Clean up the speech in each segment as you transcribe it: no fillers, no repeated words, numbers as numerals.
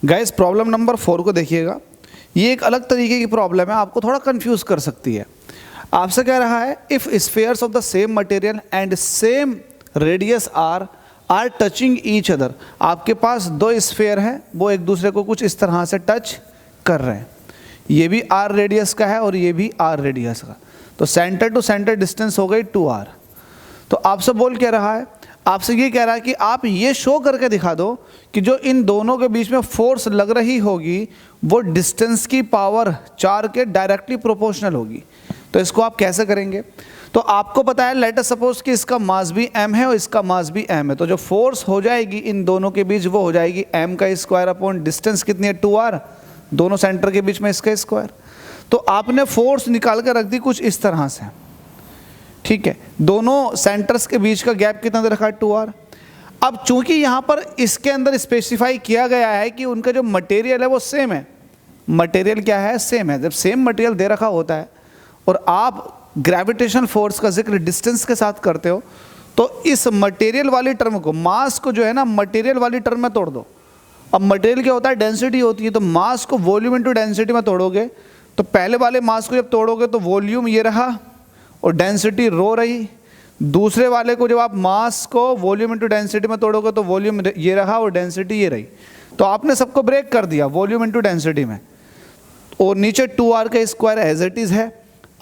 Guys problem number 4 को देखिएगा। ये एक अलग तरीके की प्रॉब्लम है, आपको थोड़ा कंफ्यूज कर सकती है। आपसे कह रहा है if spheres of the same material and same radius are touching each other. आपके पास दो स्फीयर हैं, वो एक दूसरे को कुछ इस तरह से टच कर रहे हैं। ये भी आर रेडियस का है और ये भी आर रेडियस का, तो सेंटर टू सेंटर डिस्टेंस हो गई 2r। तो आपसे बोल क्या रहा है, आपसे ये कह रहा है कि आप ये शो करके दिखा दो कि जो इन दोनों के बीच में फोर्स लग रही होगी वो डिस्टेंस की पावर 4 के डायरेक्टली प्रोपोर्शनल होगी। तो इसको आप कैसे करेंगे? तो आपको पता है लेट अस सपोज कि इसका मास भी m है और इसका मास भी m है, तो जो फोर्स हो जाएगी इन दोनों के बीच वो हो जाएगी m का स्क्वायर अपॉन डिस्टेंस कितनी है 2r, दोनों सेंटर के बीच में इसका स्क्वायर। तो आपने फोर्स निकाल कर रख दी कुछ इस तरह से, ठीक है। दोनों सेंटर्स के बीच का गैप कितना दे रखा है 2r। अब चूंकि यहाँ पर इसके अंदर स्पेसिफाई किया गया है कि उनका जो मटेरियल है वो सेम है, मटेरियल क्या है सेम है। जब सेम मटेरियल दे रखा होता है और आप ग्रेविटेशनल फोर्स का जिक्र डिस्टेंस के साथ करते हो तो इस मटेरियल वाली टर्म को, मास को जो है ना मटेरियल वाली टर्म में तोड़ दो। अब मटेरियल क्या होता है, डेंसिटी होती है, तो मास को वॉल्यूम इंटू डेंसिटी में तोड़ोगे तो पहले वाले मास को जब तोड़ोगे तो वॉल्यूम ये रहा और डेंसिटी रो रही। दूसरे वाले को जब आप मास को वॉल्यूम इंटू डेंसिटी में तोड़ोगे तो वॉल्यूम ये रहा और डेंसिटी ये रही। तो आपने सबको ब्रेक कर दिया वॉल्यूम इंटू डेंसिटी में, और नीचे 2r का स्क्वायर एज इट इज़ है।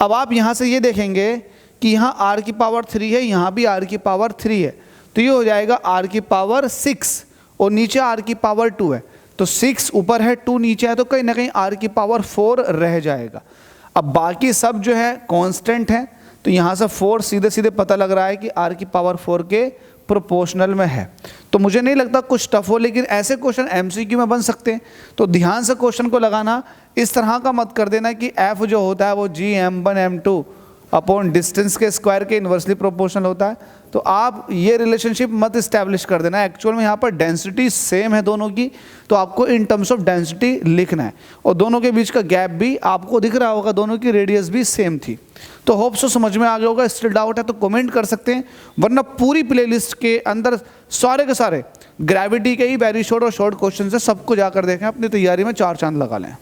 अब आप यहाँ से ये देखेंगे कि यहाँ r की पावर 3 है, यहाँ भी r की पावर 3 है, तो ये हो जाएगा r की पावर 6 और नीचे r की पावर 2 है। तो 6 ऊपर है 2 नीचे है, तो कहीं ना कहीं r की पावर 4 रह जाएगा। अब बाकी सब जो है कांस्टेंट है, तो यहाँ से 4 सीधे सीधे पता लग रहा है कि r की पावर 4 के प्रोपोर्शनल में है। तो मुझे नहीं लगता कुछ टफ हो, लेकिन ऐसे क्वेश्चन एमसीक्यू में बन सकते हैं। तो ध्यान से क्वेश्चन को लगाना, इस तरह का मत कर देना कि f जो होता है वो Gm1m2 अपॉन डिस्टेंस के स्क्वायर के इन्वर्सली प्रोपोर्शनल होता है। तो आप ये रिलेशनशिप मत इस्टेब्लिश कर देना। एक्चुअल में यहाँ पर डेंसिटी सेम है दोनों की, तो आपको इन टर्म्स ऑफ डेंसिटी लिखना है और दोनों के बीच का गैप भी आपको दिख रहा होगा, दोनों की रेडियस भी सेम थी। तो होप सो समझ में आ गया होगा। स्टिल डाउट है तो कमेंट कर सकते हैं, वरना पूरी प्लेलिस्ट के अंदर सारे के सारे ग्रेविटी के ही वेरी शॉर्ट और शॉर्ट क्वेश्चन है, सबको जाकर देखें, अपनी तैयारी में 4 चांद लगा लें।